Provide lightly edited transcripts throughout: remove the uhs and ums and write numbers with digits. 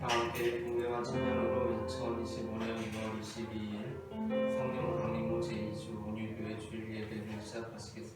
함께 공개와 찬양으로 2025년 2월 22일 성령 강림호 제2주 온유교회 주일 예배를 시작하시겠습니다.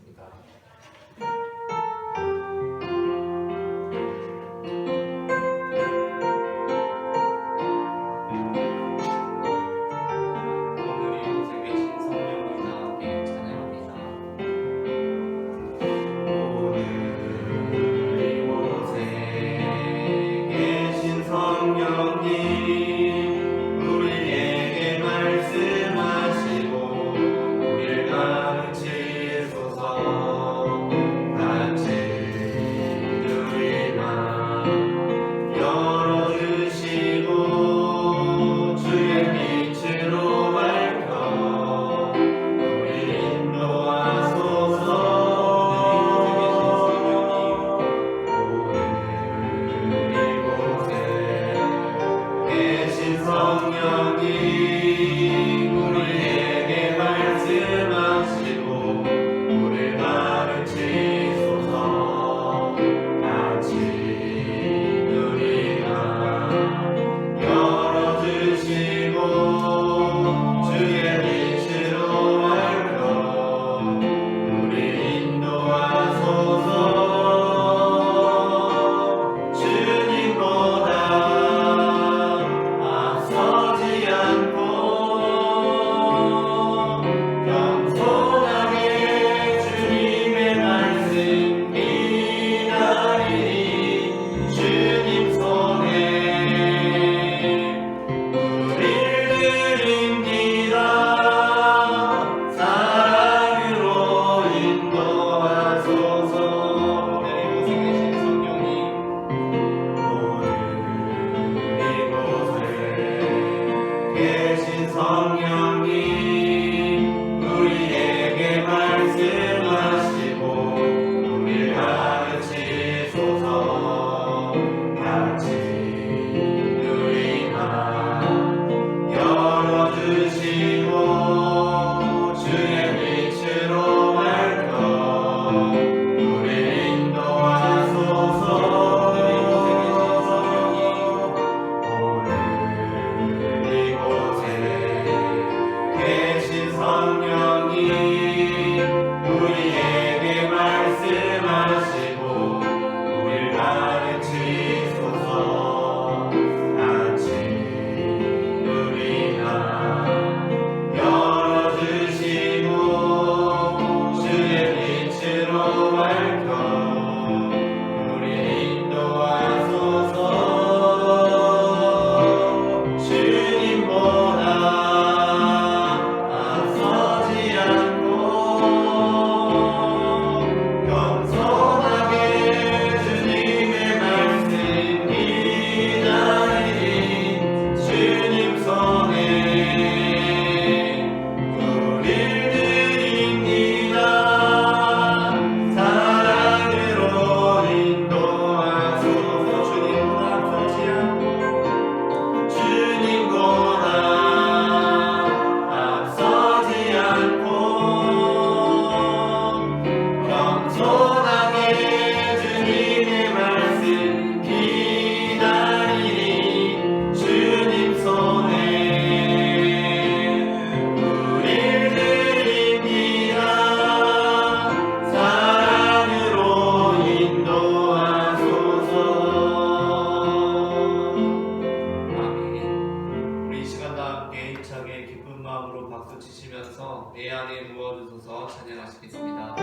내 안에 부어주소서 찬양하시겠습니다.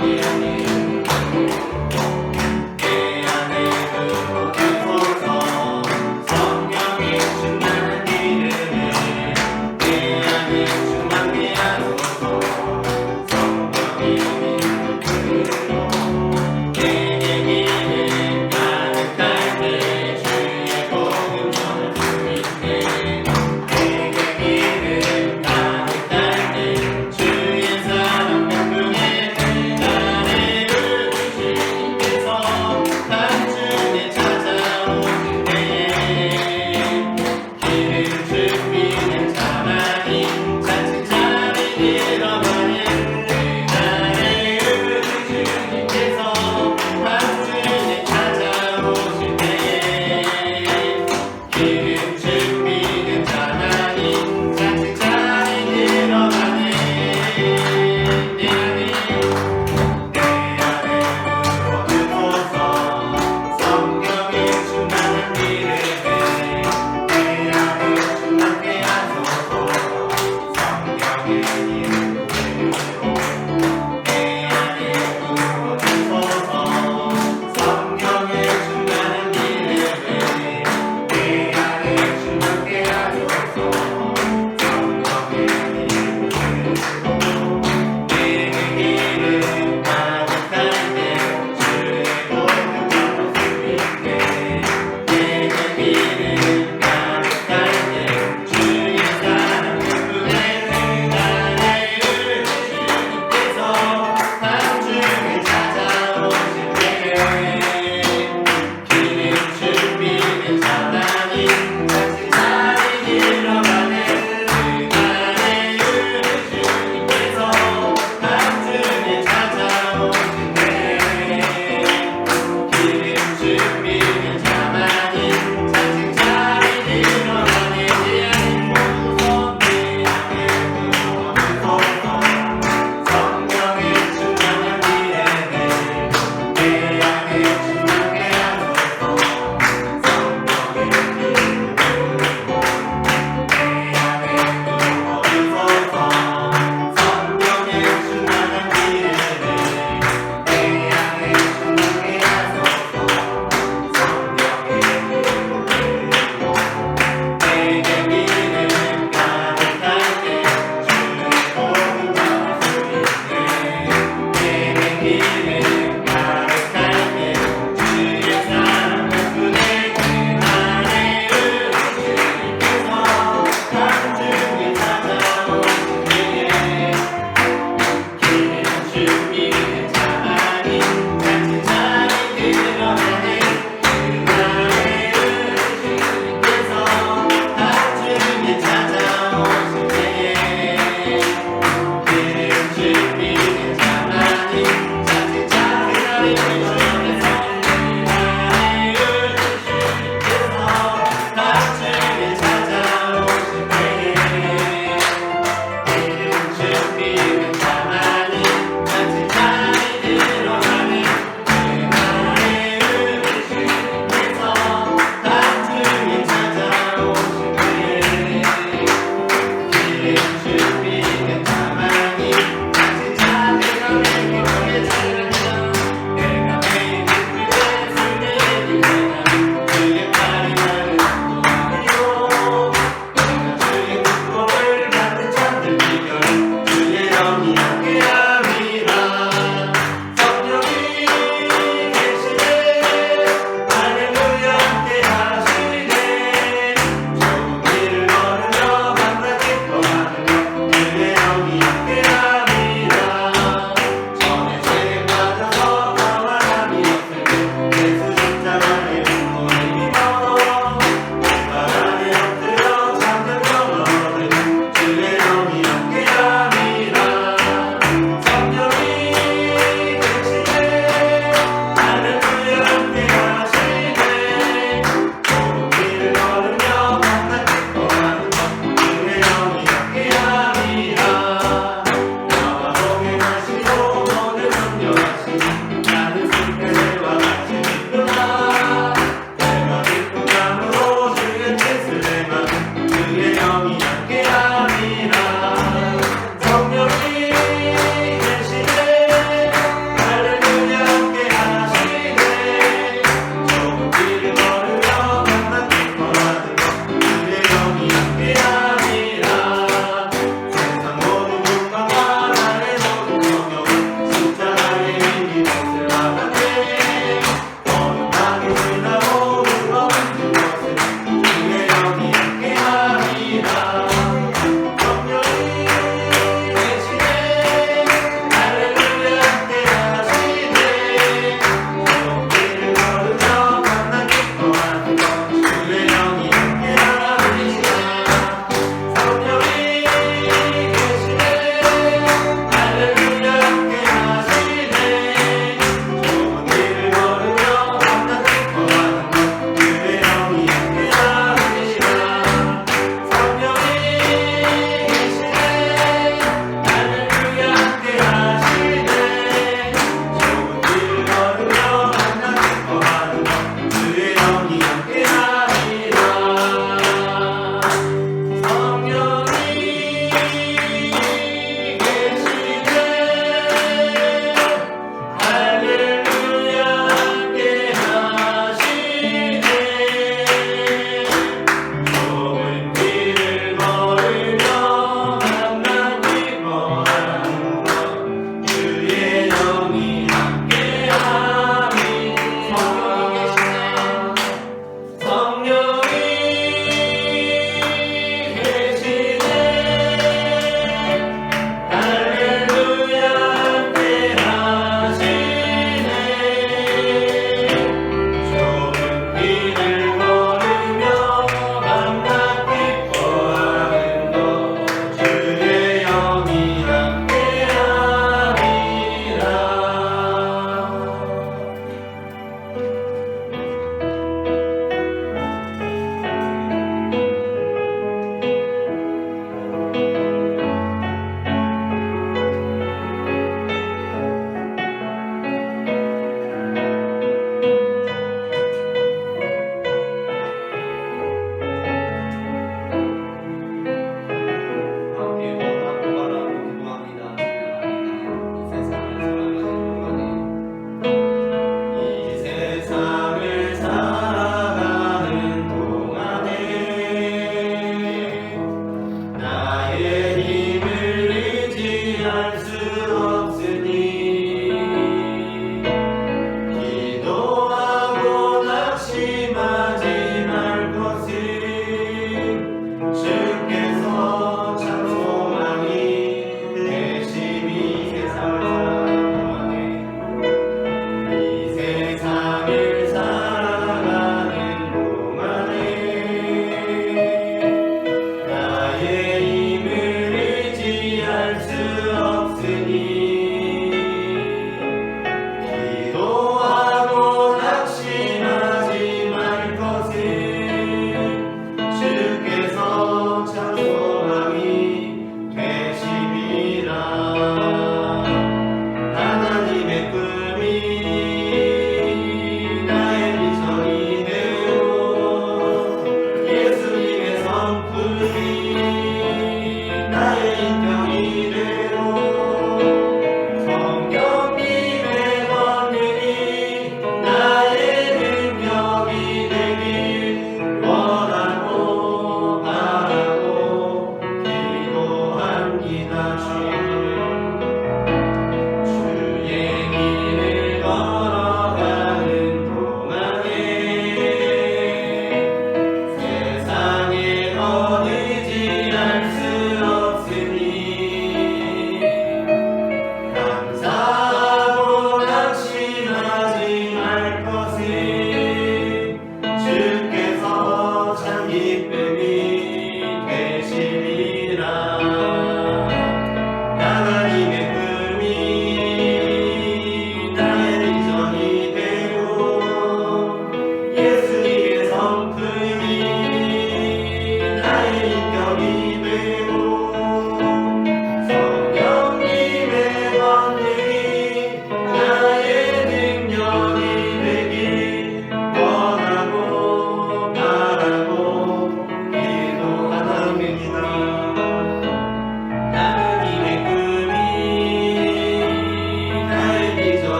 Yeah.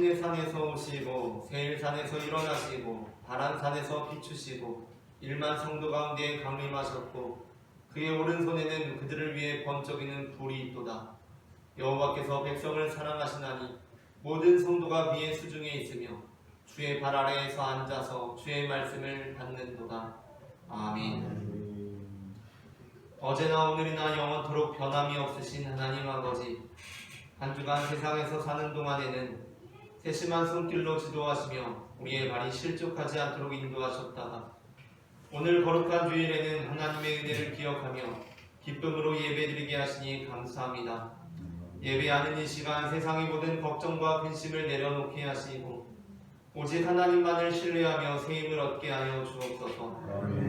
시내산에서 오시고 세일산에서 일어나시고 바란산에서 비추시고 1만 성도 가운데 강림하셨고 그의 오른손에는 그들을 위해 번쩍이는 불이 있도다. 여호와께서 백성을 사랑하시나니 모든 성도가 그의 수중에 있으며 주의 발 아래에서 앉아서 주의 말씀을 받는도다. 아멘. 어제나 오늘이나 영원토록 변함이 없으신 하나님 아버지, 한 주간 세상에서 사는 동안에는 세심한 손길로 지도하시며 우리의 발이 실족하지 않도록 인도하셨다가 오늘 거룩한 주일에는 하나님의 은혜를 기억하며 기쁨으로 예배드리게 하시니 감사합니다. 예배하는 이 시간 세상의 모든 걱정과 근심을 내려놓게 하시고 오직 하나님만을 신뢰하며 세임을 얻게 하여 주옵소서.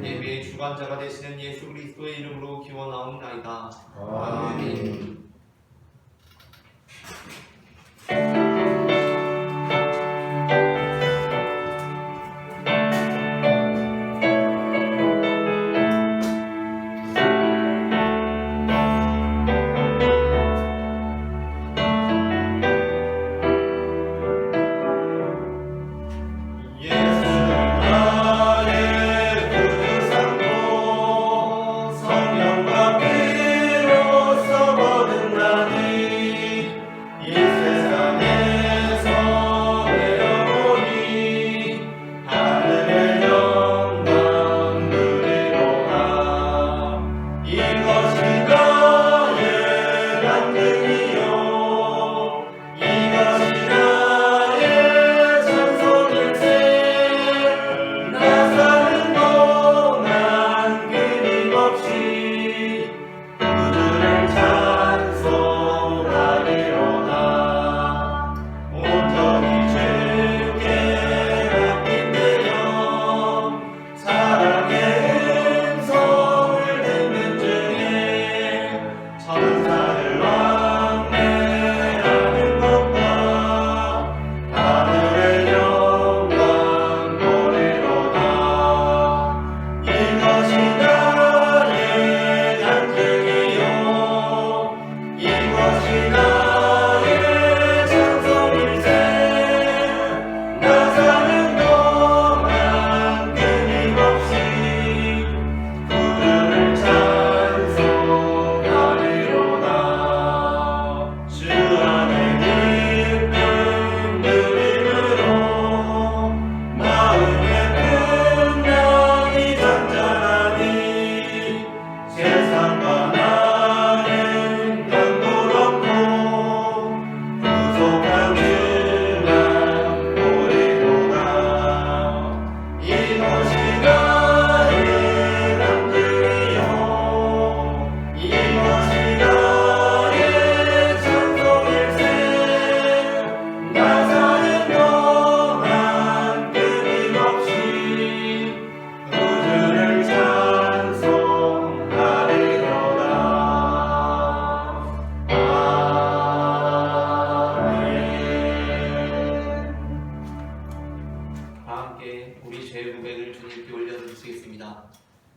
예배의 주관자가 되시는 예수 그리스도의 이름으로 기원하옵나이다. 아멘.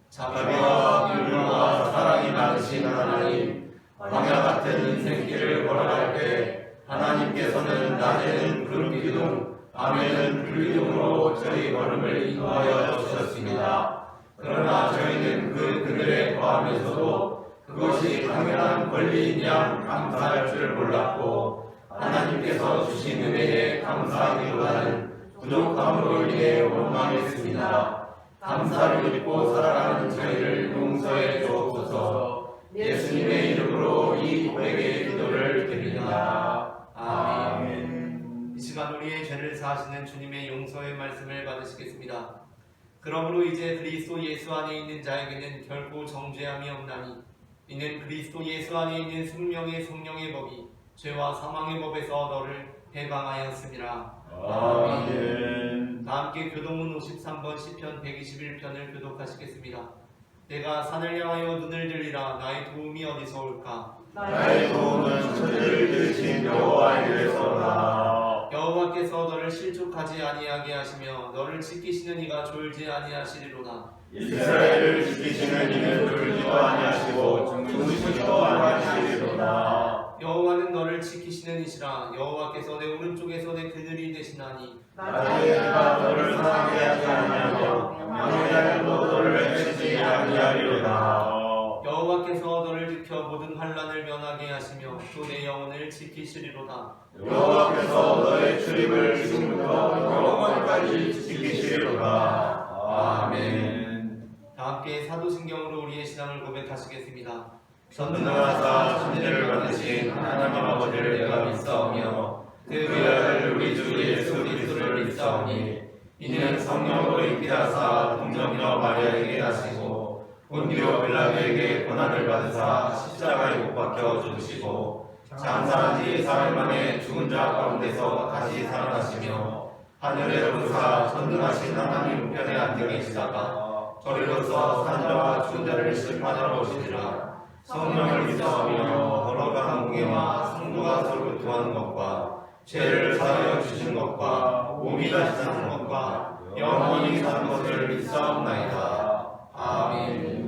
자비와 긍휼과 사랑이 많으신 하나님, 광야 같은 인생길을 걸어갈 때 하나님께서는 낮에는 구름 기둥, 밤에는 불기둥으로 저희 걸음을 인도하여 주셨습니다. 그러나 저희는 그 그늘에 거하면서도 그것이 당연한 권리인 양 감사할 줄 몰랐고, 하나님께서 주신 은혜에 감사하기보다는 부족함으로 인해 원망했습니다. 감사를 믿고 살아가는 저희를 용서해 주옵소서. 예수님의 이름으로 이 고백의 기도를 드립니다. 아멘. 이 시간 우리의 죄를 사하시는 주님의 용서의 말씀을 받으시겠습니다. 그러므로 이제 그리스도 예수 안에 있는 자에게는 결코 정죄함이 없나니, 이는 그리스도 예수 안에 있는 생명의 성령의 법이 죄와 사망의 법에서 너를 해방하였습니다. 아멘. 다 함께 교동문 53번 시편 121편을 교독하시겠습니다. 내가 산을 향하여 눈을 들리라. 나의 도움이 어디서 올까? 나의 도움은 천지를 지으신 여호와에게서라. 여호와께서 너를 실족하지 아니하게 하시며 너를 지키시는 이가 졸지 아니하시리로다. 이스라엘을 지키시는 이는 졸지도 아니하시고 주무시지도 아니하시리로다. 여호와는 너를 지키시는 이시라. 여호와께서 내 오른쪽에서 내 그늘이 하시나니 나의 내가 너를 상하게 하지 아니하며 명예하여도 너를 해치지 아니하리로다. 여호와께서 너를 지켜 모든 환난을 면하게 하시며 또 내 영혼을 지키시리로다. 여호와께서 너의 출입을 지금부터 영원까지 지키시리로다. 아멘. 다 함께 사도신경으로 우리의 신앙을 고백하시겠습니다. 전능하사 천지를 만드신 하나님 아버지를 내가 믿사오며 그 아들 우리 주 예수 그리스도를 믿사오니 이는 성령으로 잉태하사 동정녀 마리아에게 나시고 본디오 빌라도에게 고난을 받으사 십자가에 못 박혀 죽으시고 장사한 지 사흘 만에 죽은 자 가운데서 다시 살아나시며 하늘에 오르사 전능하신 하나님 우편에 앉아 계시다가 저리로서 산 자와 죽은 자를 심판하러 오시리라. 성령을 믿사오며 거룩한 공예와 성도가 서로 교통하는 것과 죄를 사하여 주시는 것과 몸이 다시 사는 것과 영원히 사는 것을 믿사옵나이다. 아멘.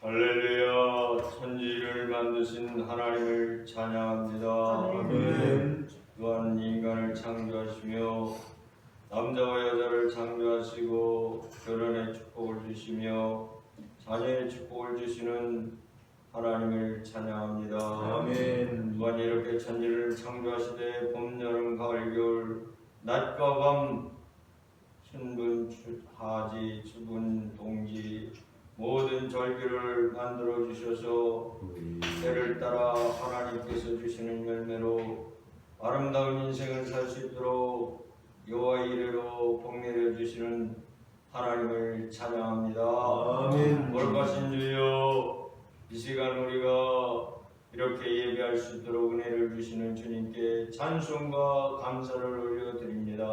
할렐루야. 천지를 만드신 하나님을 찬양합니다. 아멘. 또한 인간을 창조하시며 남자와 여자를 창조하시고 결혼의 축복을 주시며 자녀의 축복을 주시는 하나님을 찬양합니다. 아멘. 또한 이렇게 천지를 창조하시되 봄, 여름, 가을, 겨울 낮과 밤春분, 하지, 추분, 동지 모든 절기를 만들어 주셔서 때를 따라 하나님께서 주시는 열매로 아름다운 인생을 살 수 있도록 여호와의 이래로 복 내려 주시는 하나님을 찬양합니다. 아멘. 거룩하신 주여, 이 시간 우리가 이렇게 예배할 수 있도록 은혜를 주시는 주님께 찬송과 감사를 올려드립니다.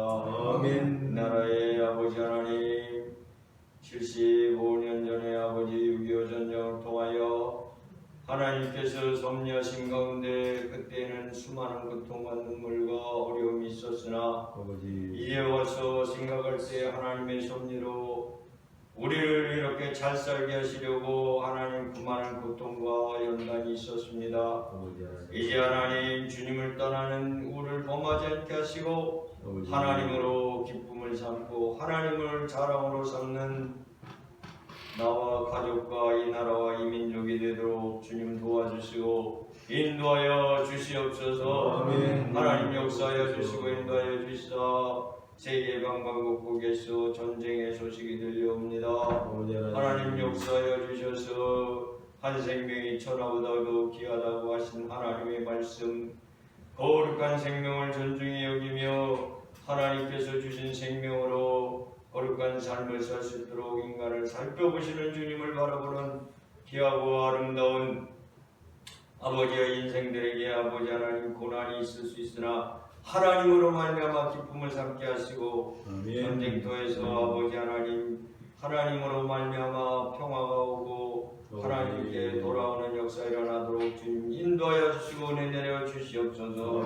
아멘. 나라의 아버지 하나님, 75년 전에 아버지 6.25 전쟁을 통하여 하나님께서 섭리하신 가운데 그때는 수많은 고통과 눈물과 어려움이 있었으나 이제 와서 생각할 때 하나님의 섭리로 우리를 이렇게 잘 살게 하시려고 하나님 그 많은 고통과 연단이 있었습니다. 이제 하나님 주님을 떠나는 우리를 범하지 않게 하시고 하나님으로 기쁨을 삼고 하나님을 자랑으로 삼는 나와 가족과 이 나라와 이 민족이 되도록 주님 도와주시고 인도하여 주시옵소서. 아멘. 하나님 역사하여 주시고 인도하여 주시사 세계 방방곡곡에서 전쟁의 소식이 들려옵니다. 하나님 역사하여 주셔서 한 생명이 천하보다도 귀하다고 하신 하나님의 말씀, 거룩한 생명을 존중히 여기며 하나님께서 주신 생명으로 거룩한 삶을 살 수 있도록 인간을 살펴보시는 주님을 바라보는 귀하고 아름다운 아버지의 인생들에게 아버지 하나님 고난이 있을 수 있으나 하나님으로 말미암아 기쁨을 삼게 하시고 전쟁터에서 아버지 하나님 하나님으로 말미암아 평화가 오고 하나님께 돌아오는 역사 일어나도록 주님 인도하여 주시고 은혜 내려 주시옵소서.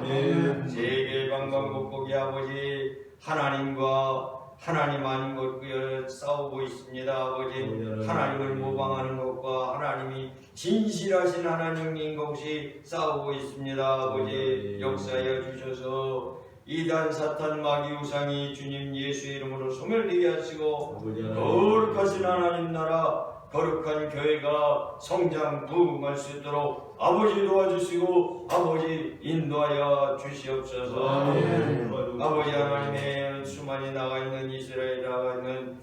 세계 방방곡곡이 아버지 하나님과 하나님 아닌 것과 싸우고 있습니다. 아버지 하나님을 모방하는 것과 하나님이 진실하신 하나님인 것이 싸우고 있습니다. 아버지 역사하여 주셔서 이단 사탄 마귀 우상이 주님 예수의 이름으로 소멸되게 하시고 거룩하신 하나님 나라 거룩한 교회가 성장 부흥할 수 있도록 아버지 도와주시고 아버지 인도하여 주시옵소서. 아버지 하나님의 수많이 나가 있는 이스라엘 나가 있는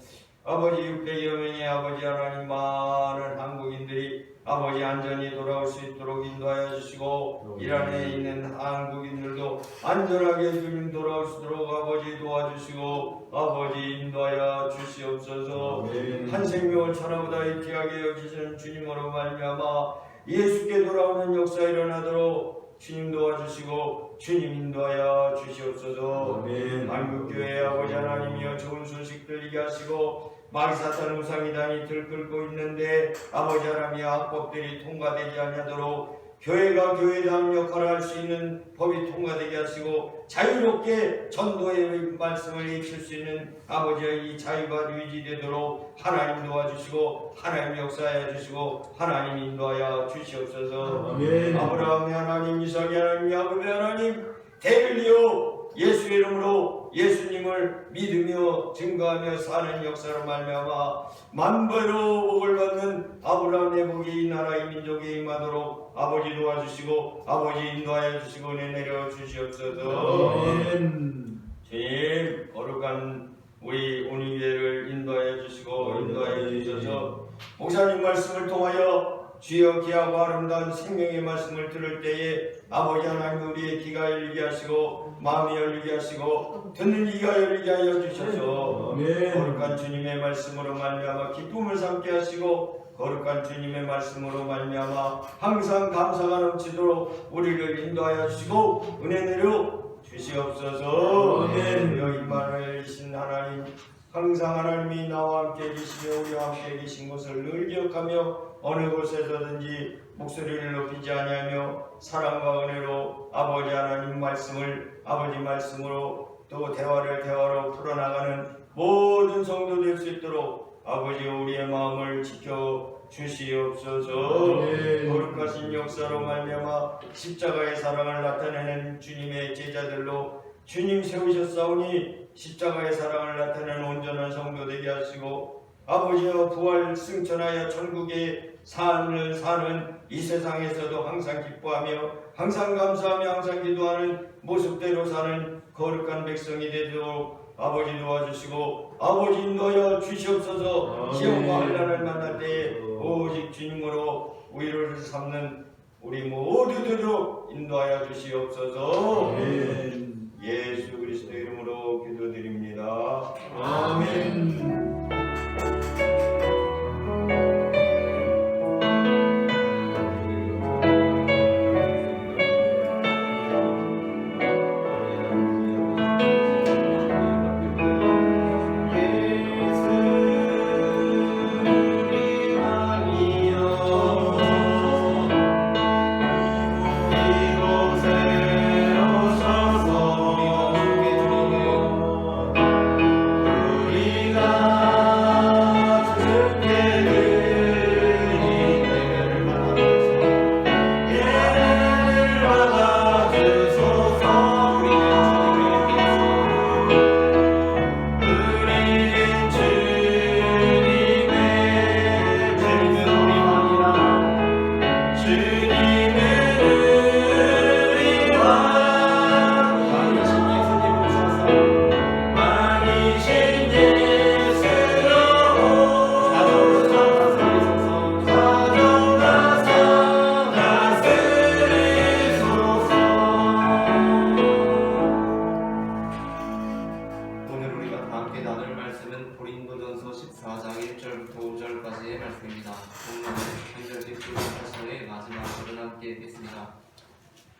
아버지 600여 명의 아버지 하나님 많은 한국인들이 아버지 안전히 돌아올 수 있도록 인도하여 주시고 이란에 있는 한국인들도 안전하게 주님 돌아올 수 있도록 아버지 도와주시고 아버지 인도하여 주시옵소서. 한 생명을 천하보다 귀하게 여기시는 주님으로 말미암아 예수께 돌아오는 역사 일어나도록 주님 도와주시고 주님 인도하여 주시옵소서. 한국교회 아버지 하나님이여 좋은 소식 들리게 하시고 마귀사탄 우상이단이 들끓고 있는데 아버지 하나님의 악법들이 통과되지 않도록 교회가 교회다운 역할을 할 수 있는 법이 통과되게 하시고 자유롭게 전도의 말씀을 익힐 수 있는 아버지의 이 자유가 유지되도록 하나님 도와주시고 하나님 역사해 주시고 하나님 인도하여 주시옵소서. 아브라함의 하나님, 이삭의 하나님, 야곱의 하나님, 대를리오 예수의 이름으로 예수님을 믿으며 증거하며 사는 역사로 말미암아 만배로 복을 받는 아브라함의 복이 이 나라 이 민족에 임하도록 아버지 도와주시고 아버지 인도하여 주시고 은혜 내려 주시옵소서. 주님 거룩한 우리 온유회를 인도하여 주시고 인도하여 주셔서 목사님 말씀을 통하여 주여 귀하고 아름다운 생명의 말씀을 들을 때에 아버지 하나님 우리의 귀가 열리게 하시고 마음이 열리게 하시고 듣는 이가 열리게 하여 주셔서 거룩한 주님의 말씀으로 말미암아 기쁨을 삼게 하시고 거룩한 주님의 말씀으로 말미암아 항상 감사가 넘치도록 우리를 인도하여 주시고 은혜 내려 주시옵소서. 주여 임마누엘이신 하나님 항상 하나님이 나와 함께 계시며 우리와 함께 계신 것을 늘 기억하며 어느 곳에서든지 목소리를 높이지 아니하며 사랑과 은혜로 아버지 하나님 말씀을 아버지 말씀으로 또 대화로 풀어나가는 모든 성도 될 수 있도록 아버지 우리의 마음을 지켜 주시옵소서. 거룩하신 역사로 말미암아 십자가의 사랑을 나타내는 주님의 제자들로 주님 세우셨사오니 십자가의 사랑을 나타내는 온전한 성도 되게 하시고 아버지여 부활 승천하여 천국의 삶을 사는 이 세상에서도 항상 기뻐하며 항상 감사하며 항상 기도하는 모습대로 사는 거룩한 백성이 되도록 아버지 도와주시고 아버지 인도하여 주시옵소서. 시험과 환난을 만날 때에 오직 주님으로 위로를 삼는 우리 모두들로 인도하여 주시옵소서. 예수 그리스도 이름으로 기도드립니다. 아멘.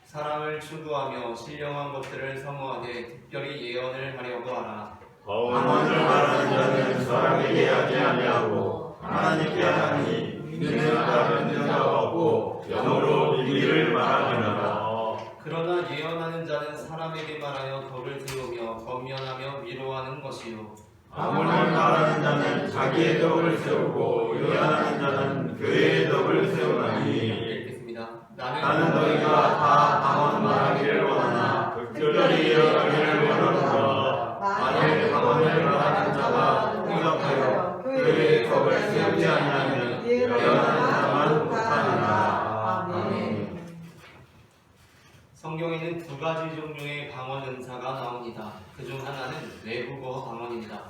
사랑을 추구하며 신령한 것들을 사모하되 특별히 예언을 하려고 하라. 방언을 말하는 자는 사람에게 하지 아니하고 하나님께 하나니 믿는 다른 자가 없고 영으로 미기를 말하느니라. 그러나 예언하는 자는 사람에게 말하여 덕을 세우며 권면하며 위로하는 것이요. 방언을 말하는 자는 자기의 덕을 세우고 예언하는 자는 교회의 덕을 세우나니. 나는 너희가 다 방언 말하기를 원하나 특별히 예언하기를 원하노라. 만일 방언을 말하는 자가 공격하여 교회의 덕을 세우지 아니하면 가지 종류의 방언 은사가 나옵니다. 그중 하나는 외국어 방언입니다.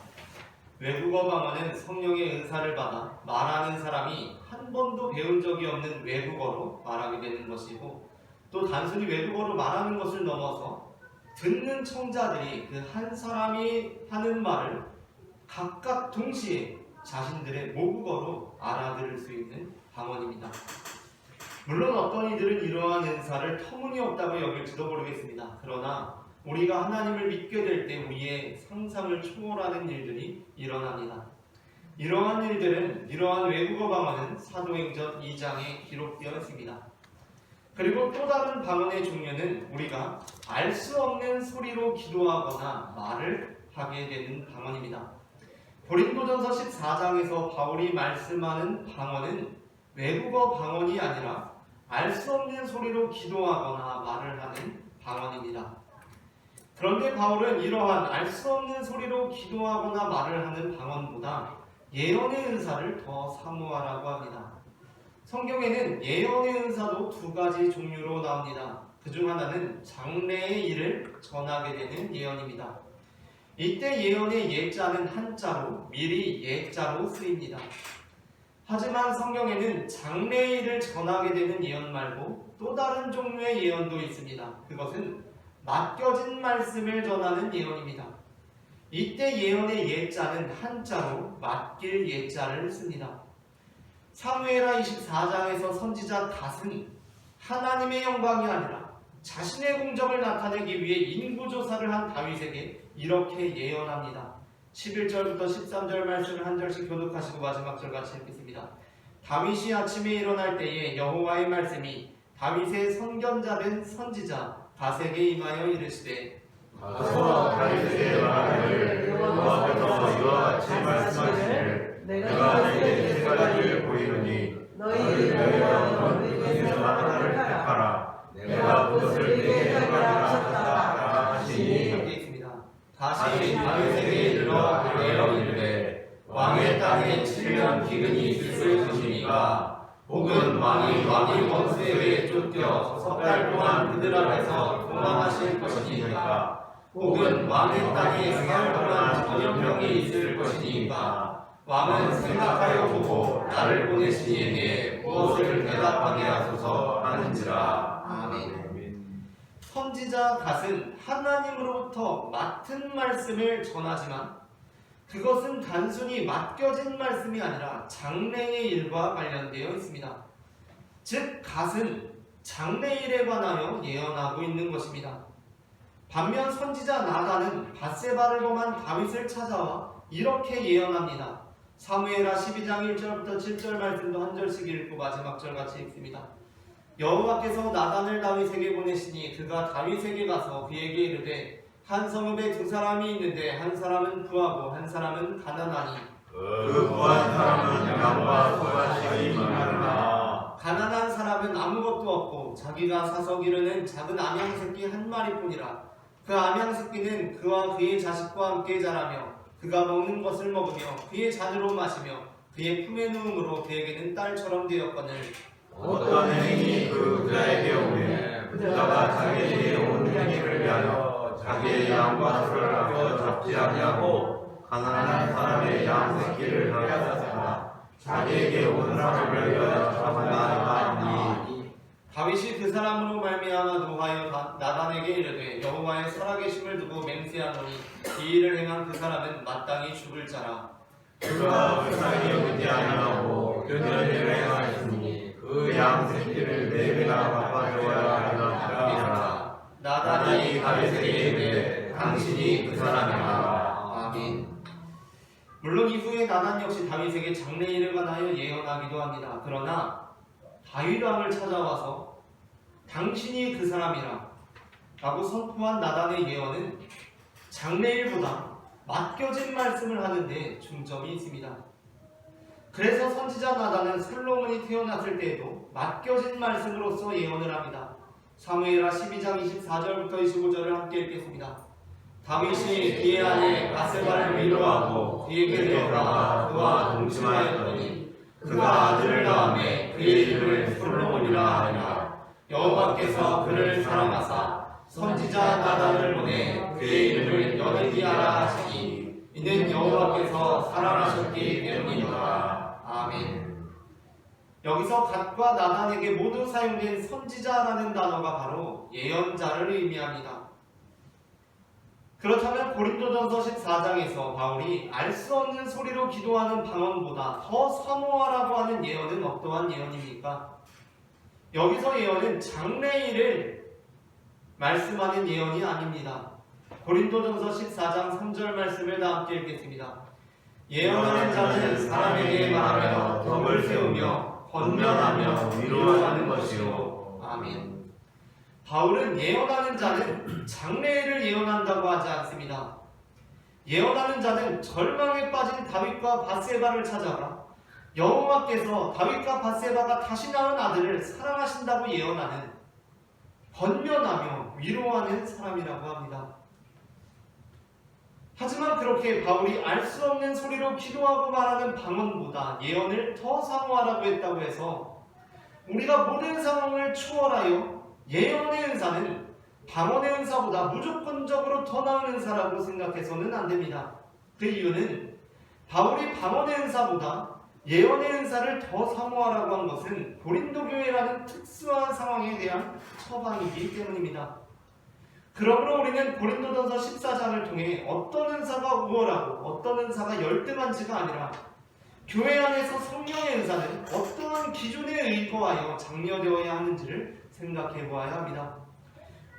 외국어 방언은 성령의 은사를 받아 말하는 사람이 한 번도 배운 적이 없는 외국어로 말하게 되는 것이고, 또 단순히 외국어로 말하는 것을 넘어서 듣는 청자들이 그 한 사람이 하는 말을 각각 동시에 자신들의 모국어로 알아들을 수 있는 방언입니다. 물론 어떤 이들은 이러한 은사를 터무니없다고 여길지도 모르겠습니다. 그러나 우리가 하나님을 믿게 될 때 우리의 상상을 초월하는 일들이 일어납니다. 이러한 일들은, 이러한 외국어 방언은 사도행전 2장에 기록되어 있습니다. 그리고 또 다른 방언의 종류는 우리가 알 수 없는 소리로 기도하거나 말을 하게 되는 방언입니다. 고린도전서 14장에서 바울이 말씀하는 방언은 외국어 방언이 아니라 알 수 없는 소리로 기도하거나 말을 하는 방언입니다. 그런데 바울은 이러한 알 수 없는 소리로 기도하거나 말을 하는 방언보다 예언의 은사를 더 사모하라고 합니다. 성경에는 예언의 은사도 두 가지 종류로 나옵니다. 그중 하나는 장래의 일을 전하게 되는 예언입니다. 이때 예언의 예자는 한자로 미리 예자로 쓰입니다. 하지만 성경에는 장래의 일을 전하게 되는 예언 말고 또 다른 종류의 예언도 있습니다. 그것은 맡겨진 말씀을 전하는 예언입니다. 이때 예언의 예자는 한자로 맡길 예자를 씁니다. 사무엘하 24장에서 선지자 갓은 하나님의 영광이 아니라 자신의 공적을 나타내기 위해 인구조사를 한 다윗에게 이렇게 예언합니다. 11절부터 13절 말씀을 한 절씩 교독하시고 마지막 절 같이 읽겠습니다. 다윗이 아침에 일어날 때에 여호와의 말씀이 다윗의 선견자 된 선지자 갓에게 임하여 이르시되, 가서 다윗에게 말하기를 여호와께서 이와 같이 말씀하시기를 내가 내게 세 가지를 보이노니 너희가 그 중에서 하나를 택하라. 내가 그것을 내게 하라 하셨다 하시니. 함께 있습니다. 다시 다윗에게 이르러 아뢰어 이르되, 왕의 땅에 7년 기근이 있을 것이니까 혹은 왕이 원수에게 쫓겨 석 달 동안 그들 앞에서 도망하실 것이니까 혹은 왕의 땅에 사흘 동안 전염병이 있을 것이니까 왕은 생각하여 보고 나를 보내신 이에게 무엇을 대답하게 하소서 하는지라. 아멘. 선지자 갓은 하나님으로부터 맡은 말씀을 전하지만 그것은 단순히 맡겨진 말씀이 아니라 장래의 일과 관련되어 있습니다. 즉 갓은 장래일에 관하여 예언하고 있는 것입니다. 반면 선지자 나단은 밧세바를 범한 다윗을 찾아와 이렇게 예언합니다. 사무엘하 12장 1절부터 7절 말씀도 한 절씩 읽고 마지막 절 같이 읽습니다. 여호와께서 나단을 다윗에게 보내시니 그가 다윗에게 가서 그에게 이르되, 한 성읍에 두 사람이 있는데 한 사람은 부하고 한 사람은 가난하니 그 부한 사람은 양과 소같이 많으나 가난한 사람은 아무것도 없고 자기가 사서 기르는 작은 암양 새끼 한 마리뿐이라. 그 암양 새끼는 그와 그의 자식과 함께 자라며 그가 먹는 것을 먹으며 그의 잔으로 마시며 그의 품에 누움으로 그에게는 딸처럼 되었거늘. 어떤 행인이 그 부자에게 오매 부자가 자기에게 온 행위를 위하여 자기의 양과 소를 아껴 잡지 아니하고 가난한 사람의 양 새끼를 가져다가 자기에게 온 사람을 위하여 잡았나니. 다윗이 그 사람으로 말미암아 노하여 나단에게 이르되, 여호와의 살아계심을 두고 맹세하노니 이 일을 행한 그 사람은 마땅히 죽을 자라. 그가 불쌍히 여기지 아니하고 그런 일을 행하였으니 그 양 새끼를 네 배나 갚아줘야 하리라. 나단이 다윗에게 이르되, 당신이 그 사람이라. 아멘. 물론 이후에 나단 역시 다윗에게 장래일에 관하여 예언하기도 합니다. 그러나 다윗 왕을 찾아와서 당신이 그 사람이라 라고 선포한 나단의 예언은 장래일보다 맡겨진 말씀을 하는데 중점이 있습니다. 그래서 선지자 나단은 솔로몬이 태어났을 때에도 맡겨진 말씀으로서 예언을 합니다. 사무엘하 12장 24절부터 25절을 함께 읽겠습니다. 다윗이 그의 아내 밧세바를 위로하고 그에게 들어가 그와 동침하였더니 그가 아들을 낳음에 그의 이름을 솔로몬이라 하니라. 여호와께서 그를 사랑하사 선지자 나단을 보내 그의 이름을 너희들이 하라 하시니 이는 여호와께서 사랑하셨기 때문이니라. 아멘. 여기서 갓과 나단에게 모두 사용된 선지자라는 단어가 바로 예언자를 의미합니다. 그렇다면 고린도전서 14장에서 바울이 알 수 없는 소리로 기도하는 방언보다 더 사모하라고 하는 예언은 어떠한 예언입니까? 여기서 예언은 장래일을 말씀하는 예언이 아닙니다. 고린도전서 14장 3절 말씀을 다 함께 읽겠습니다. 예언하는 자는 사람에게 말하며 덕을 세우며 권면하며 위로하는 것이요. 아멘. 바울은 예언하는 자는 장래일을 예언한다고 하지 않습니다. 예언하는 자는 절망에 빠진 다윗과 밧세바를 찾아가 여호와께서 다윗과 밧세바가 다시 낳은 아들을 사랑하신다고 예언하는, 권면하며 위로하는 사람이라고 합니다. 하지만 그렇게 바울이 알 수 없는 소리로 기도하고 말하는 방언보다 예언을 더 사모하라고 했다고 해서 우리가 모든 상황을 초월하여 예언의 은사는 방언의 은사보다 무조건적으로 더 나은 은사라고 생각해서는 안 됩니다. 그 이유는 바울이 방언의 은사보다 예언의 은사를 더 사모하라고 한 것은 고린도 교회라는 특수한 상황에 대한 처방이기 때문입니다. 그러므로 우리는 고린도전서 14장을 통해 어떤 은사가 우월하고 어떤 은사가 열등한지가 아니라 교회 안에서 성령의 은사는 어떠한 기준에 의거하여 장려되어야 하는지를 생각해 보아야 합니다.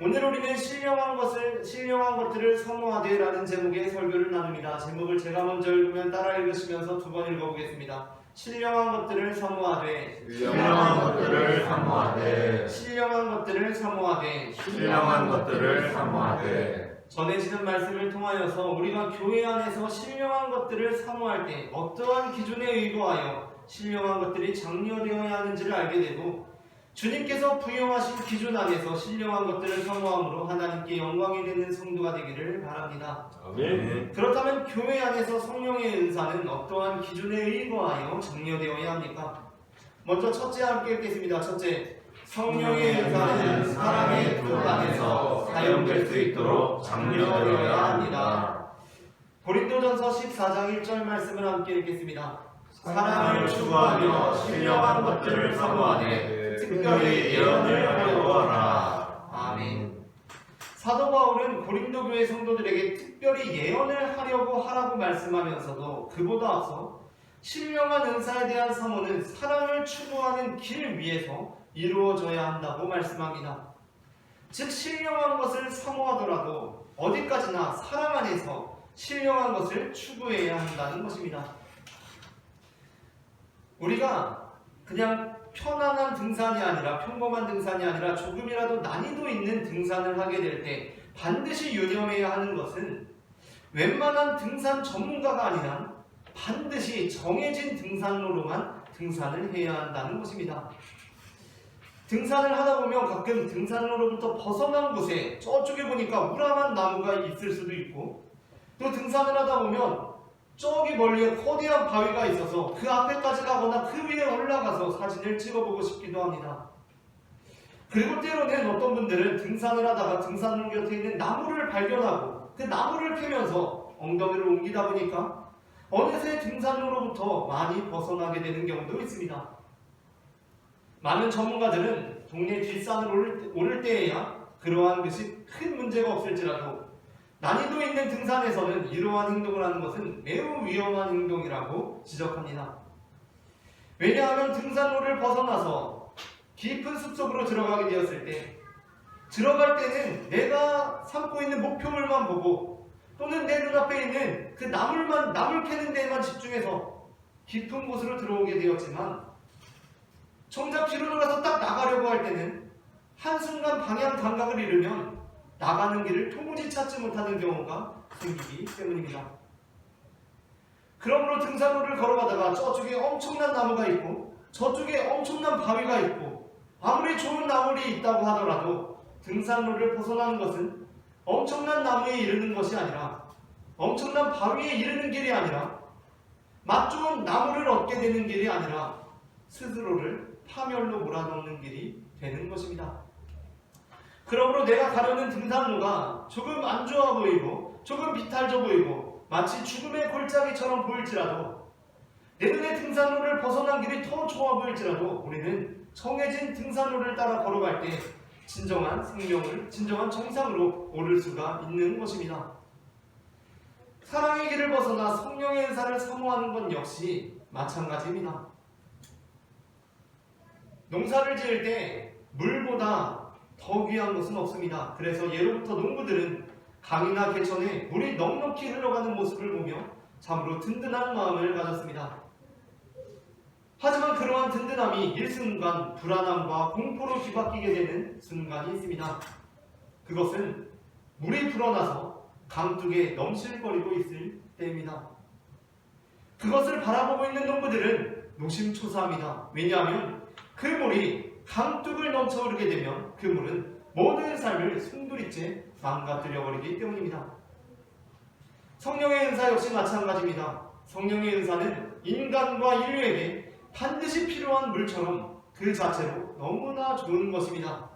오늘 우리는 신령한 것들을 사모하되라는 제목의 설교를 나눕니다. 제목을 제가 먼저 읽으면 따라 읽으시면서 두 번 읽어보겠습니다. 신령한 것들을 사모하되, 신령한 것들을 사모하되, 신령한 것들을 사모하되, 신령한 것들을 사모하되. 전해지는 말씀을 통하여서 우리가 교회 안에서 신령한 것들을 사모할 때 어떠한 기준에 의거하여 신령한 것들이 장려되어야 하는지를 알게 되고, 주님께서 부여하신 기준 안에서 신령한 것들을 사모함으로 하나님께 영광이 되는 성도가 되기를 바랍니다. 아멘. 그렇다면 교회 안에서 성령의 은사는 어떠한 기준에 의거하여 장려되어야 합니까? 먼저 첫째 함께 읽겠습니다. 첫째, 성령의 은사는 사람의 뜻 안에서 사용될 수 있도록 장려되어야 합니다. 고린도전서 14장 1절 말씀을 함께 읽겠습니다. 사랑을 추구하며 신령한 것들을 사모하되 특별히 예언을 하려고 하라. 아멘. 사도 바울은 고린도 교회 성도들에게 특별히 예언을 하려고 하라고 말씀하면서도 그보다 앞서 신령한 은사에 대한 사모는 사랑을 추구하는 길 위에서 이루어져야 한다고 말씀합니다. 즉 신령한 것을 사모하더라도 어디까지나 사랑 안에서 신령한 것을 추구해야 한다는 것입니다. 우리가 그냥 편안한 등산이 아니라, 평범한 등산이 아니라 조금이라도 난이도 있는 등산을 하게 될 때 반드시 유념해야 하는 것은 웬만한 등산 전문가가 아니라 반드시 정해진 등산로로만 등산을 해야 한다는 것입니다. 등산을 하다 보면 가끔 등산로로부터 벗어난 곳에 저쪽에 보니까 우람한 나무가 있을 수도 있고, 또 등산을 하다 보면 저기 멀리에 거대한 바위가 있어서 그 앞에까지 가거나 그 위에 올라가서 사진을 찍어보고 싶기도 합니다. 그리고 때로는 어떤 분들은 등산을 하다가 등산로 곁에 있는 나무를 발견하고 그 나무를 캐면서 엉덩이를 옮기다 보니까 어느새 등산로로부터 많이 벗어나게 되는 경우도 있습니다. 많은 전문가들은 동네 뒷산을 오를 때에야 그러한 것이 큰 문제가 없을지라도 난이도 있는 등산에서는 이러한 행동을 하는 것은 매우 위험한 행동이라고 지적합니다. 왜냐하면 등산로를 벗어나서 깊은 숲속으로 들어가게 되었을 때, 들어갈 때는 내가 삼고 있는 목표물만 보고 또는 내 눈앞에 있는 그 나물 캐는 데에만 집중해서 깊은 곳으로 들어오게 되었지만, 정작 뒤로 돌아서 딱 나가려고 할 때는 한순간 방향 감각을 잃으면 나가는 길을 도무지 찾지 못하는 경우가 생기기 때문입니다. 그러므로 등산로를 걸어가다가 저쪽에 엄청난 나무가 있고 저쪽에 엄청난 바위가 있고 아무리 좋은 나물이 있다고 하더라도 등산로를 벗어나는 것은 엄청난 나무에 이르는 것이 아니라, 엄청난 바위에 이르는 길이 아니라, 맛 좋은 나무를 얻게 되는 길이 아니라 스스로를 파멸로 몰아넣는 길이 되는 것입니다. 그러므로 내가 가려는 등산로가 조금 안 좋아 보이고 조금 비탈져 보이고 마치 죽음의 골짜기처럼 보일지라도 내 눈에 등산로를 벗어난 길이 더 좋아 보일지라도 우리는 정해진 등산로를 따라 걸어갈 때 진정한 생명을 진정한 정상으로 오를 수가 있는 것입니다. 사랑의 길을 벗어나 성령의 은사를 사모하는 것 역시 마찬가지입니다. 농사를 지을 때 물보다 더 귀한 것은 없습니다. 그래서 예로부터 농부들은 강이나 개천에 물이 넉넉히 흘러가는 모습을 보며 참으로 든든한 마음을 가졌습니다. 하지만 그러한 든든함이 일순간 불안함과 공포로 뒤바뀌게 되는 순간이 있습니다. 그것은 물이 불어나서 강둑에 넘실거리고 있을 때입니다. 그것을 바라보고 있는 농부들은 노심초사합니다. 왜냐하면 그 물이 강둑을 넘쳐 흐르게 되면 그 물은 모든 삶을 숨도리째 망가뜨려버리기 때문입니다. 성령의 은사 역시 마찬가지입니다. 성령의 은사는 인간과 인류에게 반드시 필요한 물처럼 그 자체로 너무나 좋은 것입니다.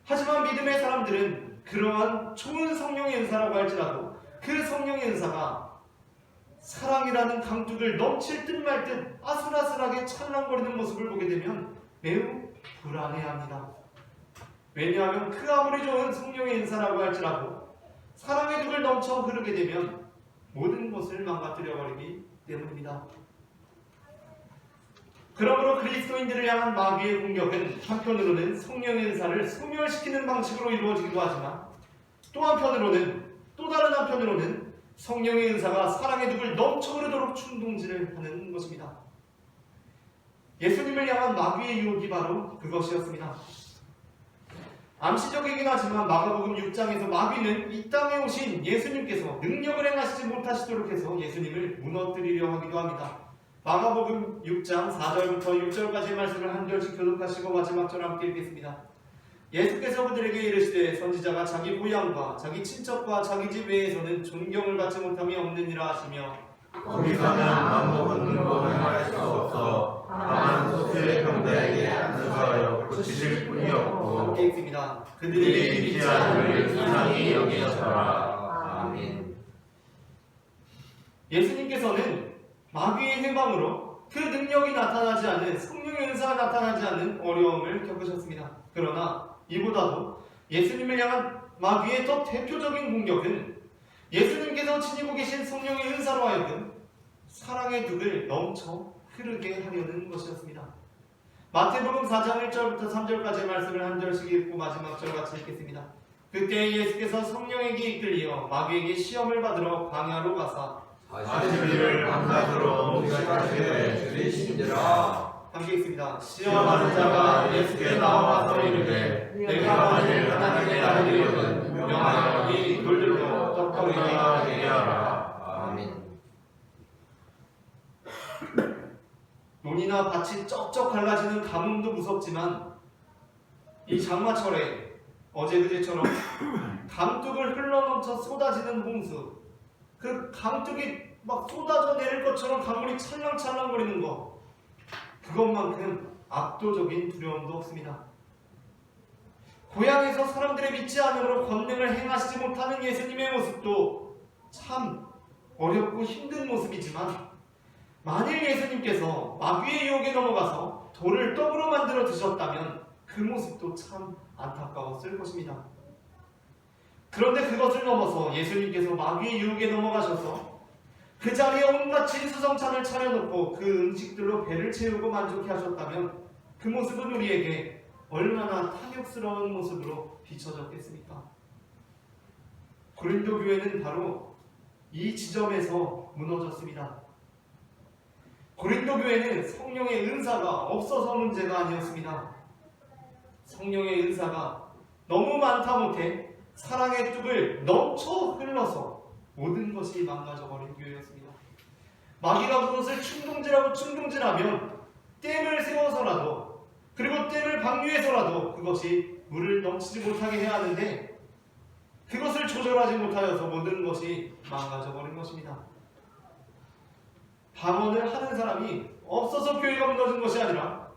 하지만 믿음의 사람들은 그러한 좋은 성령의 은사라고 할지라도 그 성령의 은사가 사랑이라는 강둑을 넘칠 듯 말 듯 아슬아슬하게 찰랑거리는 모습을 보게 되면 매우 불안해합니다. 왜냐하면 그 아무리 좋은 성령의 은사라고 할지라도 사랑의 둑을 넘쳐 흐르게 되면 모든 것을 망가뜨려버리기 때문입니다. 그러므로 그리스도인들을 향한 마귀의 공격은 한편으로는 성령의 은사를 소멸시키는 방식으로 이루어지기도 하지만 또 다른 한편으로는 성령의 은사가 사랑의 둑을 넘쳐 흐르도록 충동질을 하는 것입니다. 예수님을 향한 마귀의 유혹이 바로 그것이었습니다. 암시적이긴 하지만 마가복음 6장에서 마귀는 이 땅에 오신 예수님께서 능력을 행하시지 못하시도록 해서 예수님을 무너뜨리려 하기도 합니다. 마가복음 6장 4절부터 6절까지의 말씀을 한 절씩 교독하시고 마지막 절 함께 읽겠습니다. 예수께서 그들에게 이르시되 선지자가 자기 고향과 자기 친척과 자기 집 외에서는 존경을 받지 못함이 없느니라 하시며 거기서는 만복은 능복을 할 수 없어 다만 소수의 병자에게 안수하여 고치실 뿐이었고 함께 읽습니다. 그들이 믿지 않음을 이상히 여기셨더라. 아멘. 예수님께서는 마귀의 해방으로 그 능력이 나타나지 않는 성령의 은사가 나타나지 않는 어려움을 겪으셨습니다. 그러나 이보다도 예수님을 향한 마귀의 더 대표적인 공격은 예수님께서 지니고 계신 성령의 은사로 하여금 사랑의 둑을 넘쳐 흐르게 하려는 것이었습니다. 마태복음 4장 1절부터 3절까지의 말씀을 한 절씩 읽고 마지막 절 같이 읽겠습니다. 그때 예수께서 성령에게 이끌리어 마귀에게 시험을 받으러 광야로 가사 40일을 밤낮으로 묵시하시되 들으신지라. 함께 읽습니다. 시험하는 자가 예수께 나와서 이르되 내가 만일 하나님의 아들이거든 명하여 이 돌들로 떡덩이가 되게 하라. 아멘. 논이나 밭이 쩍쩍 갈라지는 가뭄도 무섭지만 이 장마철에 어제그제처럼 강둑을 흘러넘쳐 쏟아지는 홍수, 그 강둑이 막 쏟아져 내릴 것처럼 강물이 찰랑찰랑거리는 것, 그것만큼 압도적인 두려움도 없습니다. 고향에서 사람들의 믿지 않음으로 권능을 행하시지 못하는 예수님의 모습도 참 어렵고 힘든 모습이지만 만일 예수님께서 마귀의 유혹에 넘어가서 돌을 떡으로 만들어 드셨다면 그 모습도 참 안타까웠을 것입니다. 그런데 그것을 넘어서 예수님께서 마귀의 유혹에 넘어가셔서 그 자리에 온갖 진수성찬을 차려놓고 그 음식들로 배를 채우고 만족해 하셨다면 그 모습은 우리에게 얼마나 탐욕스러운 모습으로 비춰졌겠습니까? 고린도 교회는 바로 이 지점에서 무너졌습니다. 고린도 교회는 성령의 은사가 없어서 문제가 아니었습니다. 성령의 은사가 너무 많다 못해 사랑의 뚝을 넘쳐 흘러서 모든 것이 망가져버린 교회였습니다. 마귀가 그것을 충동질하면 댐을 세워서라도 그리고 댐을 방류해서라도 그것이 물을 넘치지 못하게 해야 하는데 그것을 조절하지 못하여서 모든 것이 망가져버린 것입니다. 방언을 하는 사람이 없어서 교회가 무너진 것이 아니라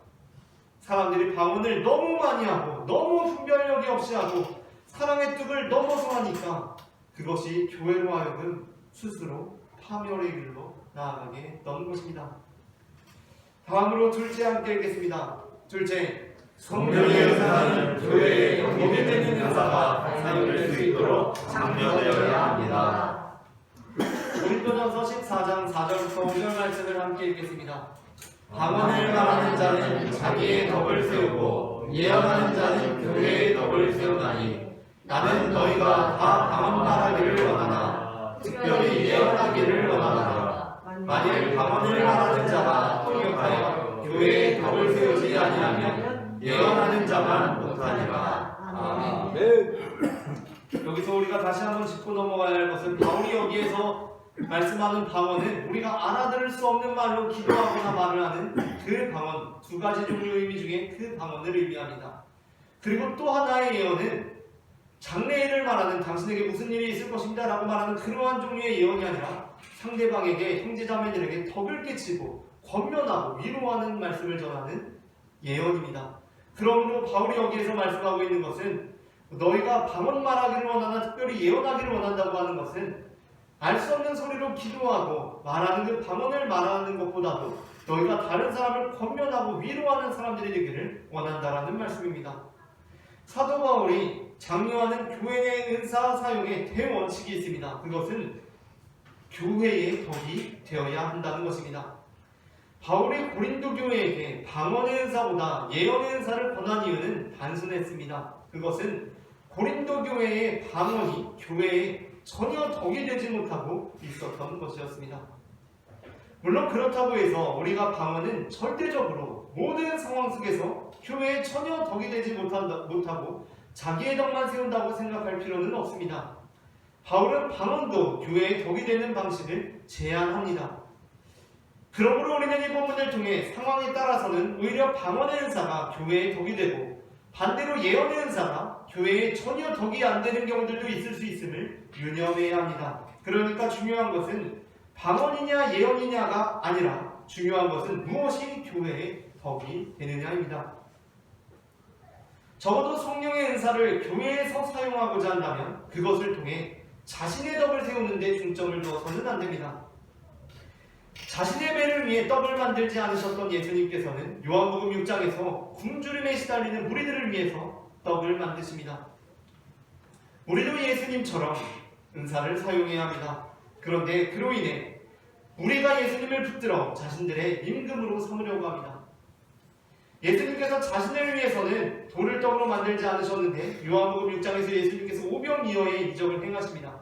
사람들이 방언을 너무 많이 하고 너무 분별력이 없이 하고 사랑의 뜻을 넘어서 하니까 그것이 교회로 하여금 스스로 파멸의 길로 나아가게 했던 것입니다. 다음으로 둘째 함께 읽겠습니다. 둘째, 성령의 은사는 교회의 영이 되는 은사가 사용될 수 있도록 장려되어야 합니다. 고린도전서 14장 4절부터 5절 말씀을 함께 읽겠습니다. 방언을 말하는 자는 자기의 덕을 세우고 예언하는 자는 교회의 덕을 세우나니 나는 너희가 다 방언 말하기를 원하나 특별히 예언하기를 원하노라. 만일 방언을 말하는 자가 통역하여 교회의 덕을 세우지 아니하면 예언하는 자만 못하니라. 아멘. 여기서 우리가 다시 한번 짚고 넘어가야 할 것은 바울이 여기에서 말씀하는 방언은 우리가 알아들을 수 없는 말로 기도하거나 말을 하는 그 방언, 두 가지 종류의 의미 중에 그 방언을 의미합니다. 그리고 또 하나의 예언은 장래일을 말하는 당신에게 무슨 일이 있을 것입니다 라고 말하는 그러한 종류의 예언이 아니라 상대방에게, 형제자매들에게 덕을 끼치고 권면하고 위로하는 말씀을 전하는 예언입니다. 그러므로 바울이 여기에서 말씀하고 있는 것은 너희가 방언 말하기를 원하나 특별히 예언하기를 원한다고 하는 것은 알 수 없는 소리로 기도하고 말하는 그 방언을 말하는 것보다도 너희가 다른 사람을 권면하고 위로하는 사람들이 되기를 원한다라는 말씀입니다. 사도 바울이 장려하는 교회의 은사 사용의 대원칙이 있습니다. 그것은 교회의 덕이 되어야 한다는 것입니다. 바울이 고린도 교회에게 방언의 은사보다 예언의 은사를 권한 이유는 단순했습니다. 그것은 고린도 교회의 방언이 교회에 전혀 덕이 되지 못하고 있었던 것이었습니다. 물론 그렇다고 해서 우리가 방언은 절대적으로 모든 상황 속에서 교회에 전혀 덕이 되지 못하고 자기의 덕만 세운다고 생각할 필요는 없습니다. 바울은 방언도 교회에 덕이 되는 방식을 제안합니다. 그러므로 우리는 이 본문을 통해 상황에 따라서는 오히려 방언의 은사가 교회에 덕이 되고 반대로 예언의 은사가 교회에 전혀 덕이 안 되는 경우들도 있을 수 있음을 유념해야 합니다. 그러니까 중요한 것은 방언이냐 예언이냐가 아니라 중요한 것은 무엇이 교회에 덕이 되느냐입니다. 적어도 성령의 은사를 교회에서 사용하고자 한다면 그것을 통해 자신의 덕을 세우는 데 중점을 두어서는 안 됩니다. 자신의 배를 위해 떡을 만들지 않으셨던 예수님께서는 요한복음 6장에서 굶주림에 시달리는 무리들을 위해서 떡을 만드십니다. 우리도 예수님처럼 은사를 사용해야 합니다. 그런데 그로 인해 우리가 예수님을 붙들어 자신들의 임금으로 삼으려고 합니다. 예수님께서 자신을 위해서는 돌을 떡으로 만들지 않으셨는데 요한복음 6장에서 예수님께서 오병이어의 이적을 행하십니다.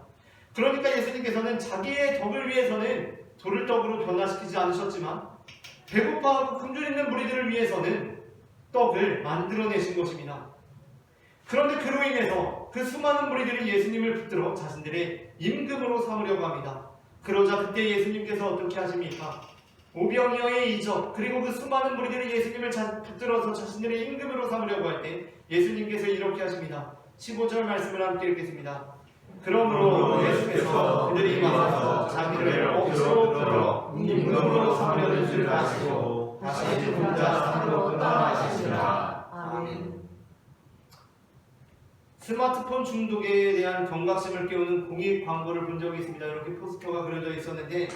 그러니까 예수님께서는 자기의 덕을 위해서는 돌을 떡으로 변화시키지 않으셨지만 배고파하고 굶주리는 무리들을 위해서는 떡을 만들어내신 것입니다. 그런데 그로 인해서 그 수많은 무리들이 예수님을 붙들어 자신들의 임금으로 삼으려고 합니다. 그러자 그때 예수님께서 어떻게 하십니까? 오병이어의 이적 그리고 그 수많은 무리들이 예수님을 붙들어서 자신들의 임금으로 삼으려고 할 때 예수님께서 이렇게 하십니다. 15절 말씀을 함께 읽겠습니다. 그러므로 예수께서 그들이 와서 자기를 억지로 들어 임금으로 삼으려는 줄 아시고 다시 혼자 산으로 떠나가시니라. 아멘. 스마트폰 중독에 대한 경각심을 깨우는 공익 광고를 본 적이 있습니다. 이렇게 포스터가 그려져 있었는데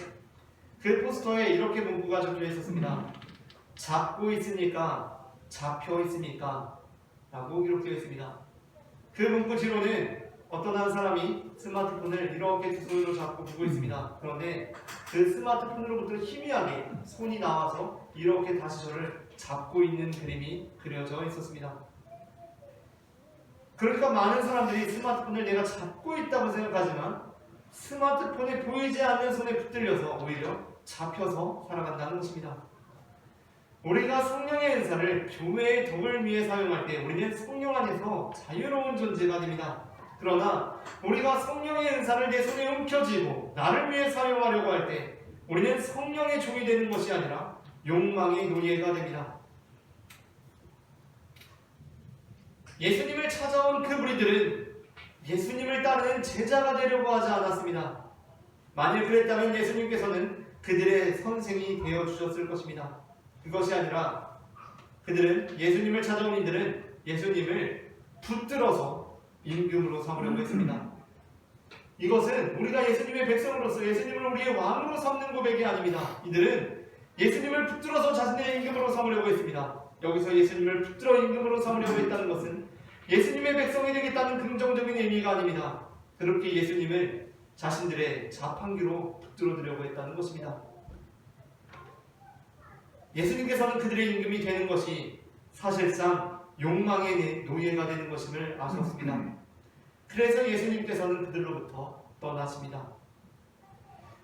그 포스터에 이렇게 문구가 적혀 있었습니다. 잡고 있으니까 잡혀 있습니까? 라고 기록되어 있습니다. 그 문구 뒤로는 어떤 한 사람이 스마트폰을 이렇게 두 손으로 잡고 보고 있습니다. 그런데 그 스마트폰으로부터 희미하게 손이 나와서 이렇게 다시 저를 잡고 있는 그림이 그려져 있었습니다. 그러니까 많은 사람들이 스마트폰을 내가 잡고 있다고 생각하지만 스마트폰에 보이지 않는 손에 붙들려서 오히려 잡혀서 살아간다는 것입니다. 우리가 성령의 은사를 교회의 덕을 위해 사용할 때 우리는 성령 안에서 자유로운 존재가 됩니다. 그러나 우리가 성령의 은사를 내 손에 움켜쥐고 나를 위해 사용하려고 할 때 우리는 성령의 종이 되는 것이 아니라 욕망의 노예가 됩니다. 예수님을 찾아온 그 무리들은 예수님을 따르는 제자가 되려고 하지 않았습니다. 만일 그랬다면 예수님께서는 그들의 선생이 되어주셨을 것입니다. 그것이 아니라 그들은 예수님을 찾아온 이들은 예수님을 붙들어서 임금으로 삼으려고 했습니다. 이것은 우리가 예수님의 백성으로서 예수님을 우리의 왕으로 삼는 고백이 아닙니다. 이들은 예수님을 붙들어서 자신의 임금으로 삼으려고 했습니다. 여기서 예수님을 붙들어 임금으로 삼으려고 했다는 것은 예수님의 백성이 되겠다는 긍정적인 의미가 아닙니다. 그렇게 예수님을 자신들의 자판기로 붙들어두려고 했다는 것입니다. 예수님께서는 그들의 임금이 되는 것이 사실상 욕망의 노예가 되는 것임을 아셨습니다. 그래서 예수님께서는 그들로부터 떠나십니다.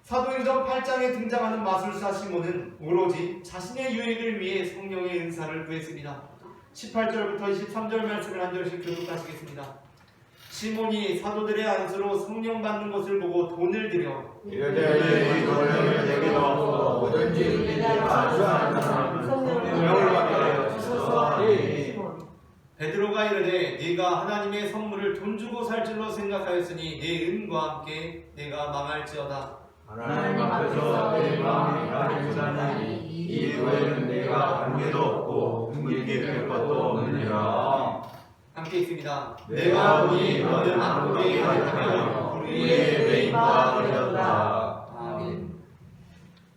사도행전 8장에 등장하는 마술사 시몬은 오로지 자신의 유익을 위해 성령의 은사를 구했습니다. 18절부터 23절 말씀을 한 절씩 교독하시겠습니다. 시몬이 사도들의 안수로 성령 받는 것을 보고 돈을 들여 이르되 이 돈을 내게 넣어 뭐든지 우리에게 안수하는 사람은 성령을 받게 하여 주소서 하니 베드로가 이르되 네가 하나님의 선물을 돈 주고 살 줄로 생각하였으니 내 은과 함께 내가 망할지어다. 하나님 앞에서 내 마음이 가려지나니 이 외에는 내가 관계도 없고 물게 될 것도 없느니라. 함께 있습니다. 내가 보니 너는 안보게 하였다며 우리의 매임과 걸렸다. 아멘.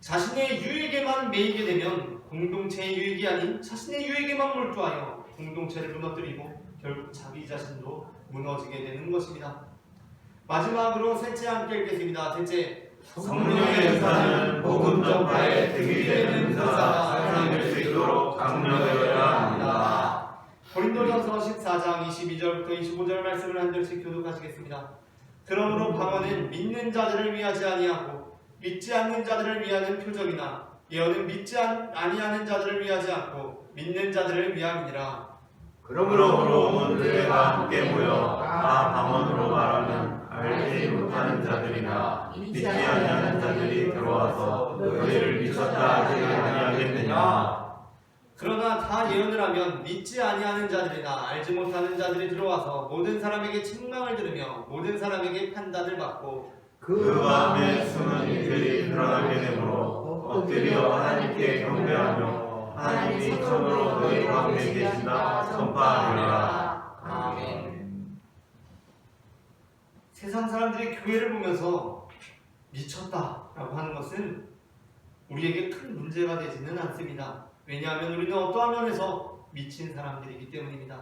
자신의 유익에만 매이게 되면 공동체의 유익이 아닌 자신의 유익에만 몰두하여 공동체를 무너뜨리고 결국 자기 자신도 무너지게 되는 것입니다. 마지막으로 셋째 함께 읽겠습니다. 셋째, 성령의 은사는 복음 전파에 득이 되는 은사가 사용될 수 있도록 강력해야 합니다. 고린도전서 14장 22절부터 25절 말씀을 한 절씩 교독하시겠습니다. 그러므로 방언은 믿는 자들을 위하지 아니하고 믿지 않는 자들을 위하는 표적이나 예언은 믿지 아니하는 자들을 위하지 않고 믿는 자들을 위함이니라. 그러므로 온 교회가 함께 모여 다 방언으로 말하면 알지 못하는 자들이나 믿지 아니하는 자들이 들어와서 너희를 미쳤다 하지 아니하겠느냐. 그러나 다 예언을 하면 믿지 아니하는 자들이나 알지 못하는 자들이 들어와서 모든 사람에게 책망을 들으며 모든 사람에게 판단을 받고 그 마음에 숨은 이들이 드러나게 되므로 엎드려 하나님께 경배하며 하나님이 참으로 너희 가운데 계신다 전파하리라. 아멘. 세상 사람들이 교회를 보면서 미쳤다라고 하는 것은 우리에게 큰 문제가 되지는 않습니다. 왜냐하면 우리는 어떠한 면에서 미친 사람들이기 때문입니다.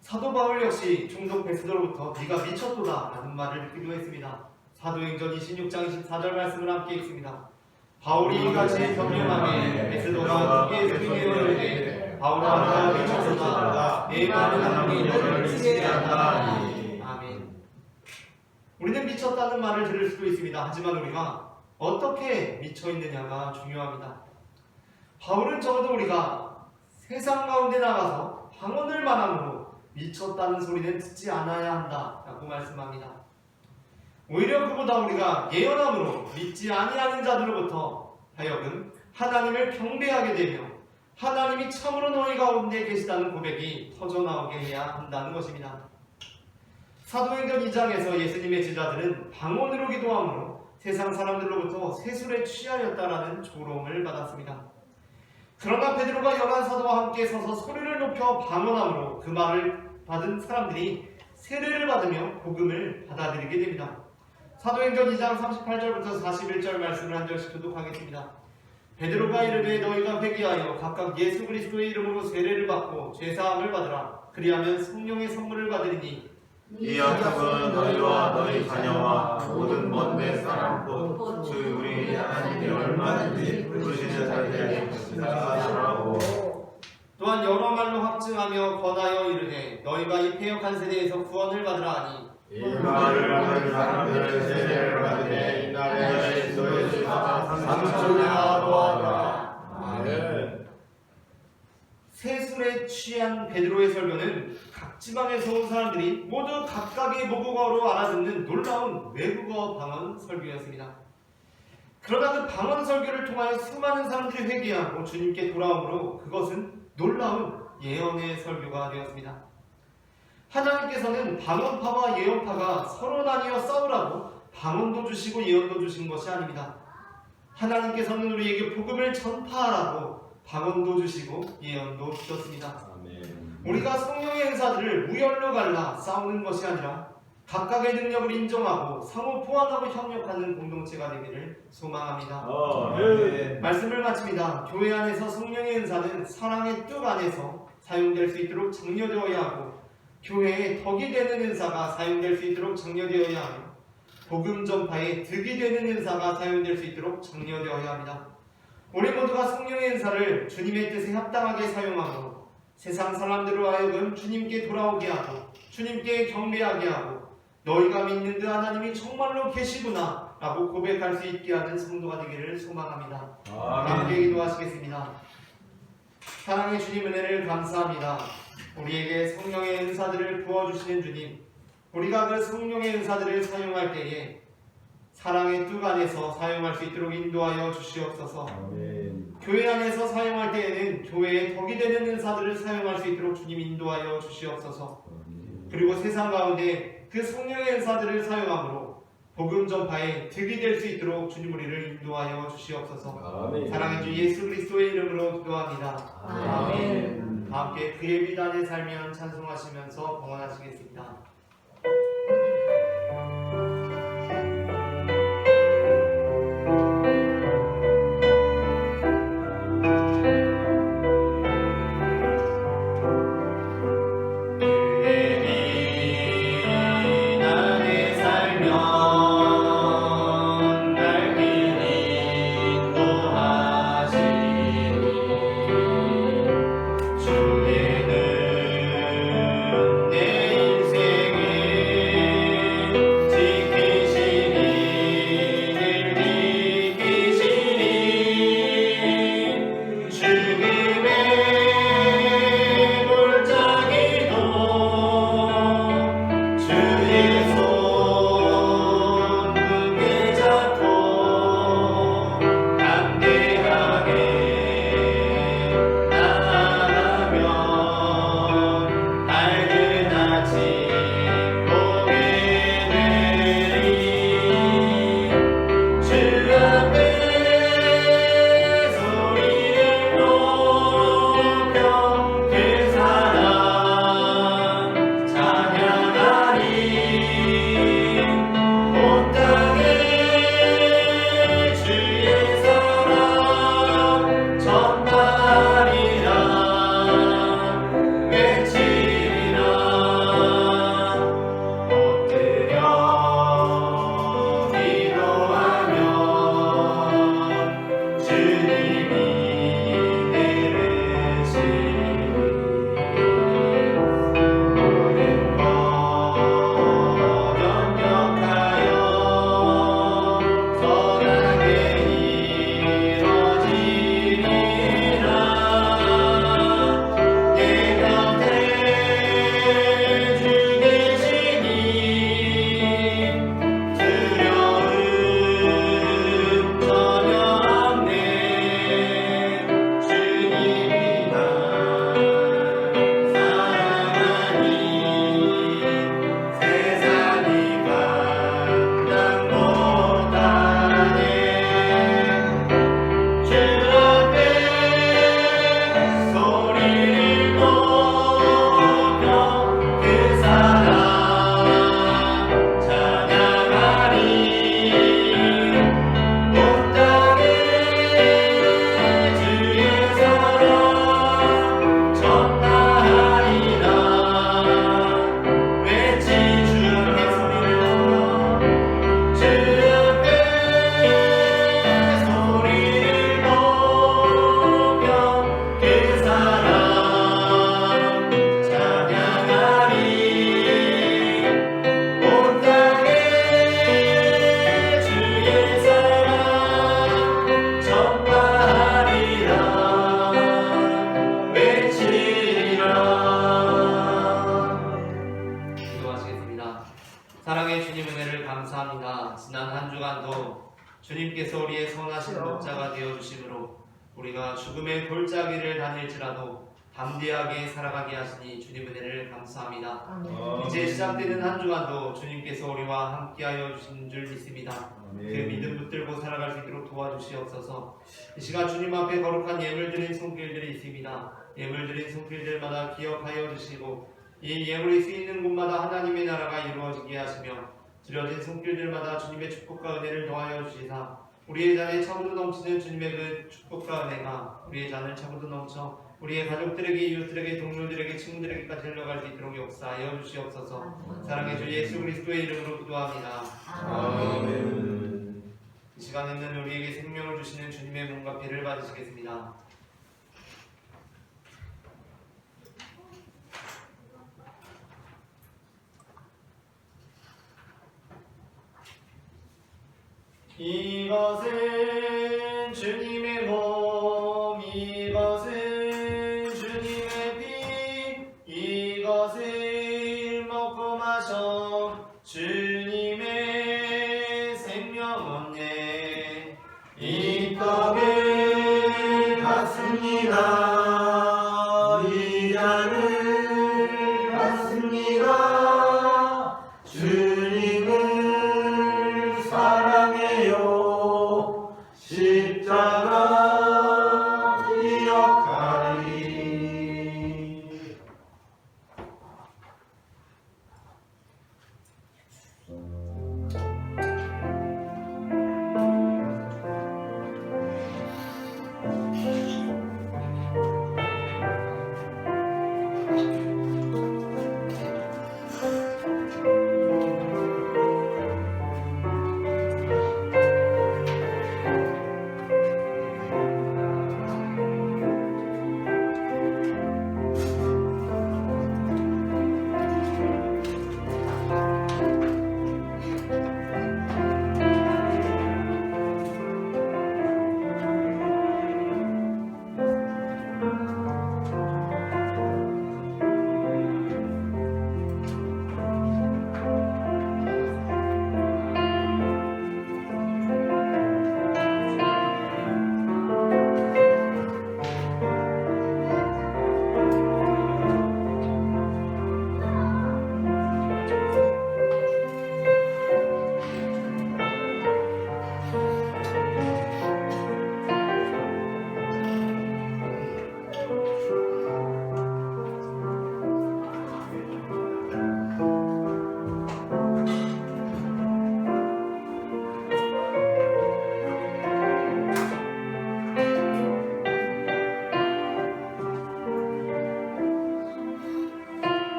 사도 바울 역시 총독 베스더로부터 네가 미쳤도다 라는 말을 듣기도 했습니다. 사도행전 26장 24절 말씀을 함께 읽습니다. 바울이 이같이 변명하매 베스더가 크게 소리내어 이르되 바울아 너가 미쳤도다 내 많은 하나님이 너를 미치게 한다. 아멘. 우리는 미쳤다는 말을 들을 수도 있습니다. 하지만 우리가 어떻게 미쳐있느냐가 중요합니다. 바울은 적어도 우리가 세상 가운데 나가서 방언을 말함으로 미쳤다는 소리는 듣지 않아야 한다 라고 말씀합니다. 오히려 그보다 우리가 예언함으로 믿지 아니하는 자들로부터 하여금 하나님을 경배하게 되며 하나님이 참으로 너희 가운데 계시다는 고백이 터져나오게 해야 한다는 것입니다. 사도행전 2장에서 예수님의 제자들은 방언으로 기도함으로 세상 사람들로부터 세술에 취하였다라는 조롱을 받았습니다. 그러나 베드로가 열한 사도와 함께 서서 소리를 높여 방언함으로 그 말을 받은 사람들이 세례를 받으며 복음을 받아들이게 됩니다. 사도행전 2장 38절부터 41절 말씀을 한 절씩 교독하겠습니다. 베드로가 이르되 너희가 회개하여 각각 예수 그리스도의 이름으로 세례를 받고 죄사함을 받으라. 그리하면 성령의 선물을 받으리니 이 약속은 너희와 너희 자녀와 모든 먼데 사람 곧 주 우리 하나님이 얼마든지 부르시는 자들에게 부탁하시라고. 또한 여러 말로 확증하며 권하여 이르되 너희가 이 패역한 세대에서 구원을 받으라 하니 이 말을 하는 사람들은 세례를 받으되 이날에 너희 주가 상처나 도하라. 아멘. 세술에 취한 베드로의 설교는 각 지방에서 온 사람들이 모두 각각의 모국어로 알아듣는 놀라운 외국어 방언 설교였습니다. 그러나 그 방언 설교를 통하여 수많은 사람들이 회개하고 주님께 돌아오므로 그것은 놀라운 예언의 설교가 되었습니다. 하나님께서는 방언파와 예언파가 서로 나뉘어 싸우라고 방언도 주시고 예언도 주신 것이 아닙니다. 하나님께서는 우리에게 복음을 전파하라고 방언도 주시고 예언도 주셨습니다. 아멘. 우리가 성령의 은사들을 무열로 갈라 싸우는 것이 아니라 각각의 능력을 인정하고 상호 보완하고 협력하는 공동체가 되기를 소망합니다. 아멘. 말씀을 마칩니다. 교회 안에서 성령의 은사는 사랑의 뜻 안에서 사용될 수 있도록 장려되어야 하고 교회의 덕이 되는 은사가 사용될 수 있도록 장려되어야 하며 복음 전파에 득이 되는 은사가 사용될 수 있도록 장려되어야 합니다. 우리 모두가 성령의 은사를 주님의 뜻에 합당하게 사용하고 세상 사람들로 하여금 주님께 돌아오게 하고 주님께 경배하게 하고 너희가 믿는 그 하나님이 정말로 계시구나 라고 고백할 수 있게 하는 성도가 되기를 소망합니다. 함께 기도하시겠습니다. 사랑의 주님 은혜를 감사합니다. 우리에게 성령의 은사들을 부어주시는 주님, 우리가 그 성령의 은사들을 사용할 때에 사랑의 뜻 안에서 사용할 수 있도록 인도하여 주시옵소서. 아멘. 교회 안에서 사용할 때에는 교회의 덕이 되는 은사들을 사용할 수 있도록 주님 인도하여 주시옵소서. 그리고 세상 가운데 그 성령의 은사들을 사용함으로 복음 전파에 득이 될 수 있도록 주님 우리를 인도하여 주시옵소서. 아멘. 사랑의 주 예수 그리스도의 이름으로 기도합니다. 아멘. 다 함께 그의 비단에 살면 찬송하시면서 봉헌하시겠습니다. 주님께서 우리의 선하신 목자가 되어주심으로 우리가 죽음의 골짜기를 다닐지라도 담대하게 살아가게 하시니 주님 은혜를 감사합니다. 이제 시작되는 한 주간도 주님께서 우리와 함께하여 주신 줄 믿습니다. 그 믿음 붙들고 살아갈 수 있도록 도와주시옵소서. 이 시간 주님 앞에 거룩한 예물 드린 손길들이 있습니다. 예물 드린 손길들마다 기억하여 주시고 이 예물이 쓰이는 곳마다 하나님의 나라가 이루어지게 하시며 드려진 손길들마다 주님의 축복과 은혜를 더하여 주시사 우리의 잔에 차고도 넘치는 주님의 그 축복과 은혜가 우리의 잔을 차고도 넘쳐 우리의 가족들에게, 이웃들에게, 동료들에게, 친구들에게까지 흘러갈 수 있도록 역사하여 주시옵소서. 사랑의 주 예수 그리스도의 이름으로 기도합니다. 아멘. 이 시간에는 우리에게 생명을 주시는 주님의 몸과 피를 받으시겠습니다. 이것은 주님의 몸, 이것은 주님의 피, 이것을 먹고 마셔 주님의 생명 얻네. 이 떡을 받습니다. 이 잔을 받습니다. 주님을 사랑해요. 십자가 기억하리.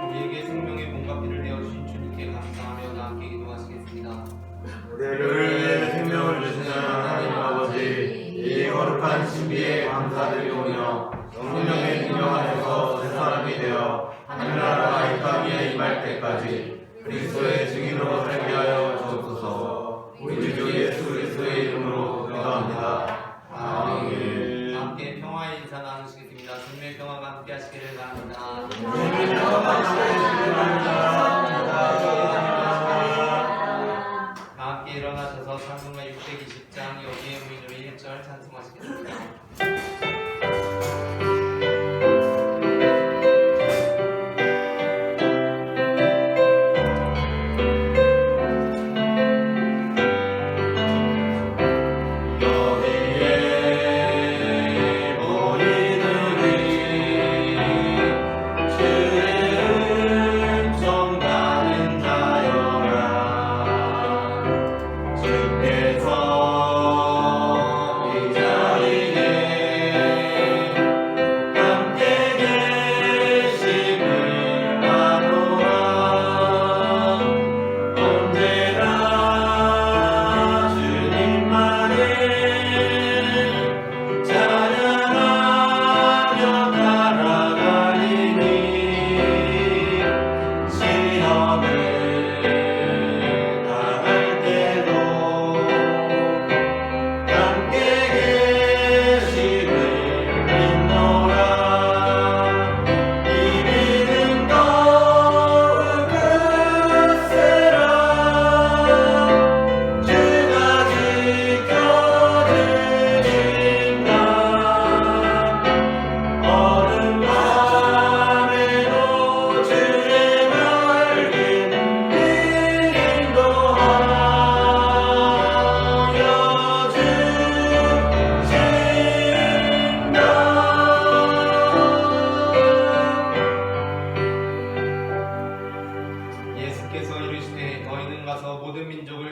우리에게 생명의 몸과 피를 내어주신 주님께 감사하며 다 함께 기도하시겠습니다. 우리에게 생명을 주시는 하나님 아버지, 이 거룩한 신비에 감사드리오며 성령의 능력 안에서 새 사람이 되어 하늘나라가 이 땅 위에 임할 때까지 그리스도의 증인으로 살게 하여 주옵소서. 우리 주 예수 그리스도의 이름으로 기도합니다. 아멘. 함께 평화의 인사 나누시겠습니다. 주님의 평화가 함께 하시기를 바랍니다. 다 함께 일어나셔서 찬송가 620장 여기에 무인으로 1절 찬송하시겠습니다. 주께서 이 자리에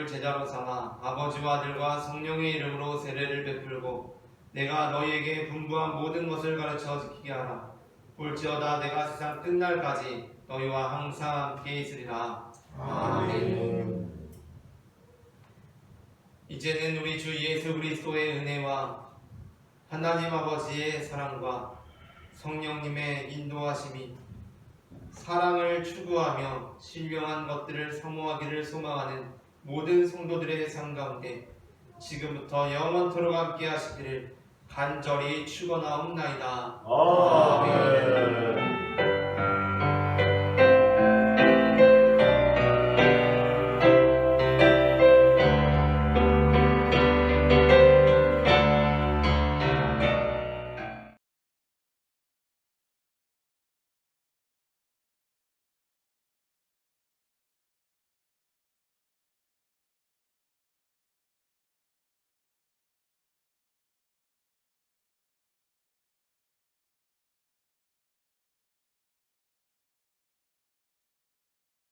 너희를 제자로 삼아 아버지와 아들과 성령의 이름으로 세례를 베풀고 내가 너희에게 분부한 모든 것을 가르쳐 지키게 하라. 볼지어다 내가 세상 끝날까지 너희와 항상 함께 있으리라. 아멘. 이제는 우리 주 예수 그리스도의 은혜와 하나님 아버지의 사랑과 성령님의 인도하심이 사랑을 추구하며 신령한 것들을 사모하기를 소망하는 모든 성도들의 삶 가운데 지금부터 영원토록 함께 하시기를 간절히 축원하옵나이다. 아멘.